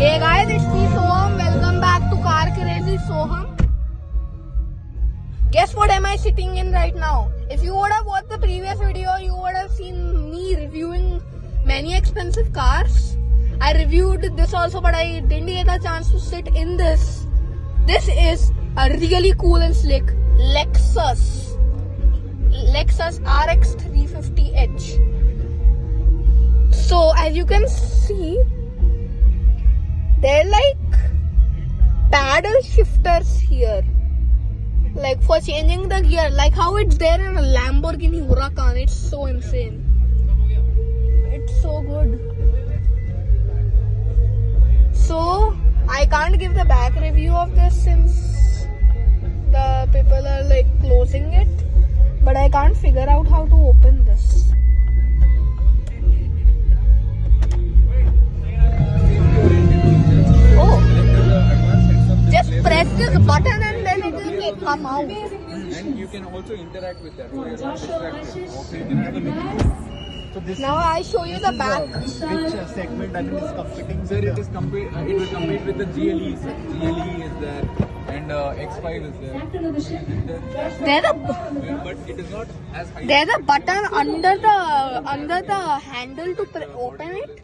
Hey guys, it's me Soham. Welcome back to Car Crazy Soham. Guess what am I sitting in right now? If you would have watched the previous video, you would have seen me reviewing many expensive cars. I reviewed this also, but I didn't get a chance to sit in this. This is a really cool and slick Lexus RX 350h. So as you can see, they're like paddle shifters here, like for changing the gear, like how it's there in a Lamborghini Huracan. It's so insane. It's so good. So I can't give the back review of this since the people are like closing it, but I can't figure out how to open this. Oh, just press this button and then it will come out. And you can also interact with that, so you're not distracted. Okay, you can have a look. So this Now I show you the back. which segment and it is competing? Sir, it will compete with the GLE. Sir. GLE is there and X5 is there. But it is not as high. There's a button under the handle to open it.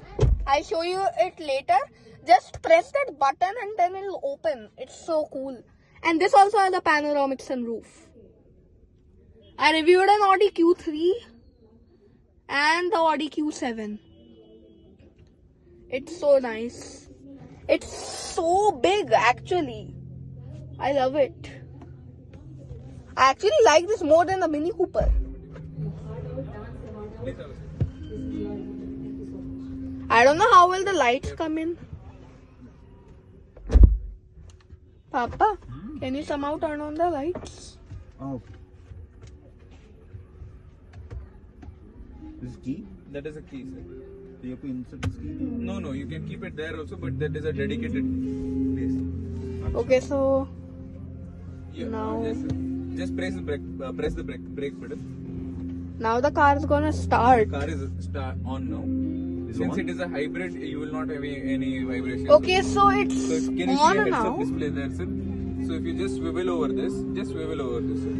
I'll show you it later. Just press that button and then it'll open. It's so cool. And this also has a panoramic sunroof. I reviewed an Audi Q3 and the Audi Q7. It's so nice. It's so big actually. I love it. I actually like this more than the Mini Cooper. I don't know how will the lights come in. Papa, can you somehow turn on the lights? Oh. This key? That is a key, sir. You have to insert this key? No, you can keep it there also, but that is a dedicated place. Okay, so Yeah, now just press the brake pedal. now the car is gonna start. Car is on now. Since on? it is a hybrid, you will not have any vibration. Okay, so So it's can you see a on heads-up now. display there, sir? So if you just swivel over this, sir.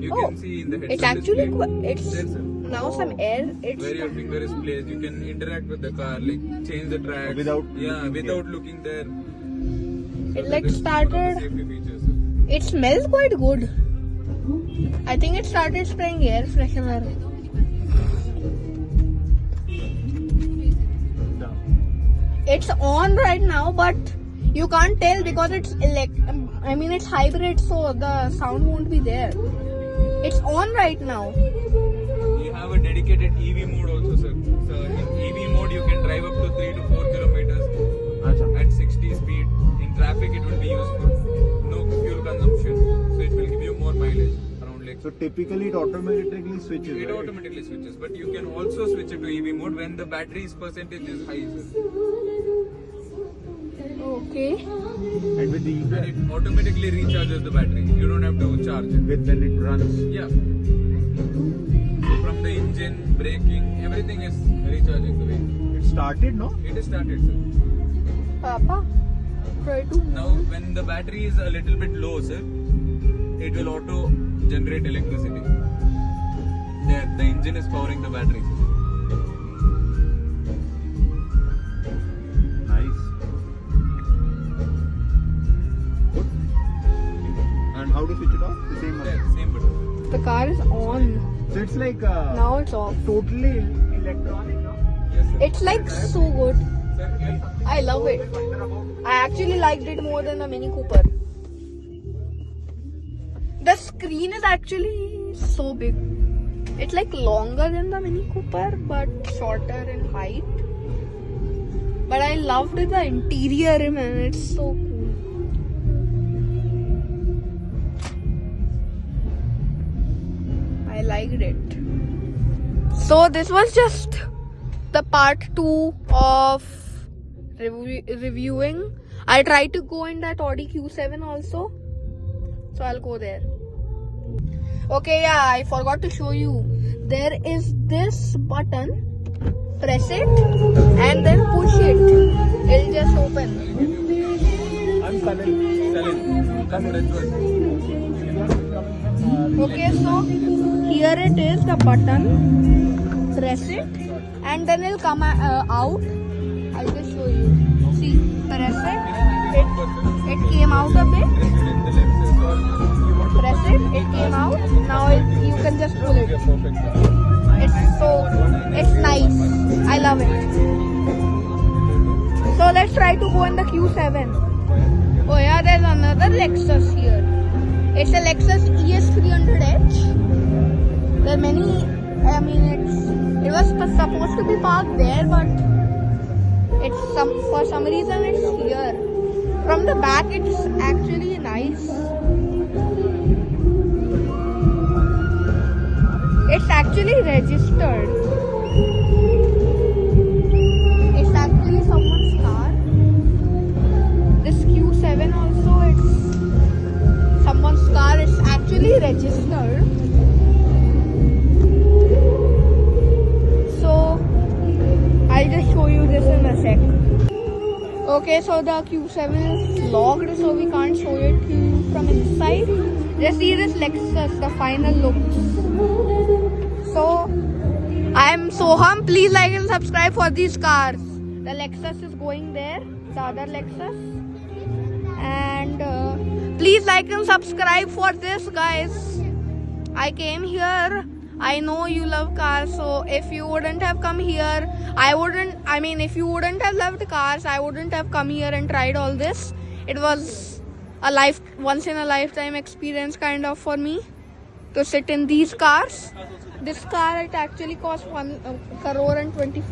You Oh, can see in the it's heads-up actually display. it's There, sir. now some air. It's Where your finger is placed, you can interact with the car, like change the track. Without looking there. So It that like is one of the started. safety features, sir. It smells quite good. I think it started spraying air freshener. It's on right now, but you can't tell because it's it's hybrid, so the sound won't be there. It's on right now. You have a dedicated EV mode also, sir. So in EV mode, you can drive up to 3 to 4 kilometers at 60 speed. In traffic, it will be useful. No fuel consumption, so it will give you more mileage around like. So typically it automatically switches. It right? automatically switches, but you can also switch it to EV mode when the battery's percentage is high, sir. Okay. And with the And it automatically recharges the battery. You don't have to charge it. when it runs. Yeah. So from the engine, braking, everything is recharging the way. It started, no? It is started, sir. Papa, try to. Now, when the battery is a little bit low, sir, it will auto generate electricity. There, the engine is powering the battery. Nice. Good. And how to switch it off? The same There, one. same button. The car is on. So it's like Now it's off. totally electronic, no? Yes, sir. It's like so good. Sir, yes. I love it. I actually liked it more than the Mini Cooper. The screen is actually so big. It's like longer than the Mini Cooper but shorter in height. But I loved the interior, man. It's so cool. I liked it. So this was just the part 2 of reviewing. I tried to go in that Audi Q7 also, so I'll go there. Okay, yeah, I forgot to show you. There is this button. Press it and then push it. It'll just open. Okay, so here it is, the button. Press it, and then it'll come out. I'll just show you. See, press it. It came out a bit. Press it. It came out. Now you can just pull it. It's nice. I love it. So let's try to go in the Q7. Oh yeah, there's another Lexus here. It's a Lexus ES300H. There are many. I mean, it was supposed to be parked there, but for some reason it's here. From the back, it's actually nice. It's actually registered. It's actually someone's car. This Q7 also, it's someone's car. It's actually registered. So I'll just show you this in a sec. Okay, so the Q7 is locked, so we can't show it to you from inside. Just see this Lexus, the final looks. So I'm Soham. Please like and subscribe for these cars. The Lexus is going there, the other Lexus. And please like and subscribe for this, guys. I came here. I know you love cars, so if you wouldn't have come here, if you wouldn't have loved cars, I wouldn't have come here and tried all this. It was a once in a lifetime experience kind of for me to sit in these cars. This car, it actually cost 1 crore and 25